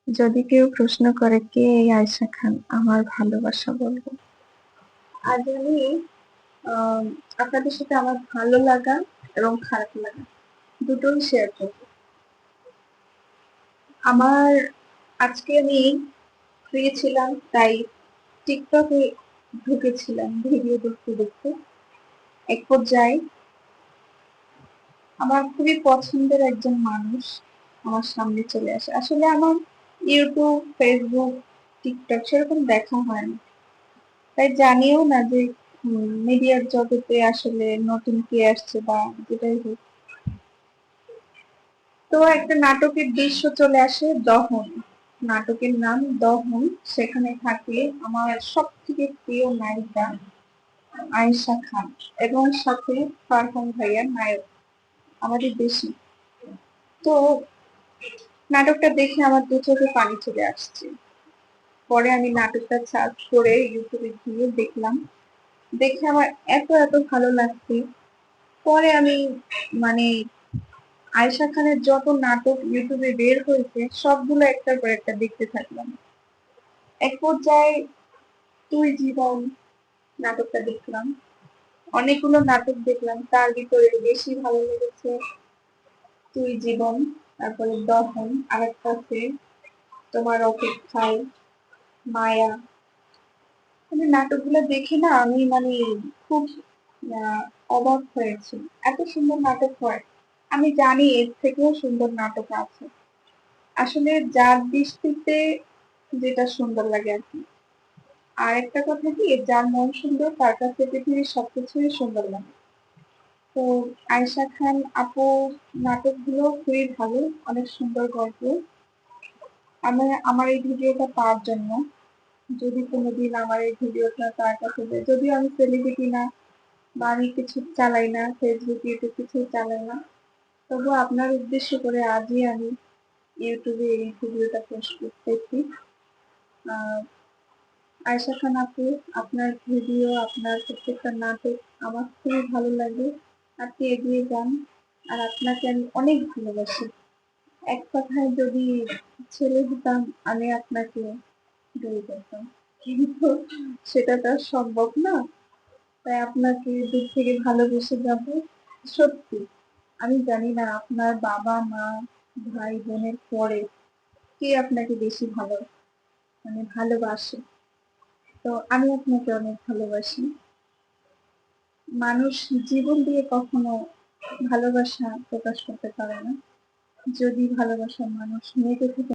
যদি কেউ প্রশ্ন করে কে এই আয়েশা খান, আমার ভালোবাসা বলবো। আজ আমি আম আপনাদের সাথে আমার ভালো লাগা এবং খারাপ লাগা দুটোই শেয়ার করব। আমার আজকে আমি ফ্রি ছিলাম তাই TikTok এ ঢুকেছিলাম ভিডিও দেখতে। এক পর্যায়ে আমার খুবই পছন্দের একজন মানুষ আমার সামনে চলে আসে। আসলে আমার YouTube, Facebook, TikTok সেরকম দেখা হয় না। তাই জানিও না যে মিডিয়ার জগতে আসলে নতুন কে আসছে বা যেটাই হোক। তো একটা নাটকের দৃশ্য চলে আসে দহন। নাটকের নাম দহন। সেখানে থাকে আমার সবথেকে প্রিয় নায়িকা আয়েশা খান এবং সাথে ফারহান ভাইয়া নায়ক আমাদের দেশি। তো নাটকটা দেখে আমার দু চোখে পানি চলে আসছে। পরে আমি নাটকটা সার্চ করে ইউটিউবে গিয়ে দেখলাম। দেখে আমার এত ভালো লাগছে। পরে আমি মানে আয়েশা খানের যত নাটক ইউটিউবে বের হয়েছে সবগুলো একটার পর একটা দেখতে থাকলাম। এক পর্যায়ে তুই জীবন নাটকটা দেখলাম। অনেকগুলো নাটক দেখলাম তার ভিতরে বেশি ভালো লেগেছে তুই জীবন, তারপরে দহন, আরেকটা আছে তোমার অপেক্ষায়, মায়া। মানে নাটকগুলো দেখে না আমি খুব অবাক হয়েছি। এত সুন্দর নাটক হয়। আমি জানি এর থেকেও সুন্দর নাটক আছে। আসলে যার দৃষ্টিতে যেটা সুন্দর লাগে আরকি। আর একটা কথা কি যার মন সুন্দর তার কাছে পৃথিবীর সবকিছুই সুন্দর লাগে। তো আয়েশা খান আপুর নাটকগুলো খুবই ভালো, অনেক সুন্দর গল্প। আমার এই ভিডিওটা পাওয়ার জন্য যদি কোনোদিন আমার এই ভিডিওটা তার কাছে যায়, যদিও আমি সেলিব্রিটি না বা আমি কিছু চালাই না, ফেসবুক, ইউটিউব কিছু চালাই না, তবুও আপনার উদ্দেশ্য করে আজই আমি ইউটিউবে এই ভিডিওটা পোস্ট করতেছি। আহ আয়েশা খান আপু, আপনার ভিডিও, আপনার প্রত্যেকটা নাটক আমার খুবই ভালো লাগে। আপনি এগিয়ে যান। আর আপনাকে আমি অনেক ভালোবাসি। এক কথায় যদি ছেলে হতাম আমি আপনাকে বিয়ে করতাম। কিন্তু সেটা তো আর সম্ভব না। তাই আপনাকে দূর থেকে ভালোবেসে যাব। সত্যি আমি জানি না আপনার বাবা মা ভাই বোনের পরে কে আপনাকে বেশি ভালোবাসে। তো আমি আপনাকে অনেক ভালোবাসি। মানুষ জীবন দিয়ে কখনো ভালোবাসা প্রকাশ করতে পারে না। যদি ভালোবাসার মানুষ মেতে থেকে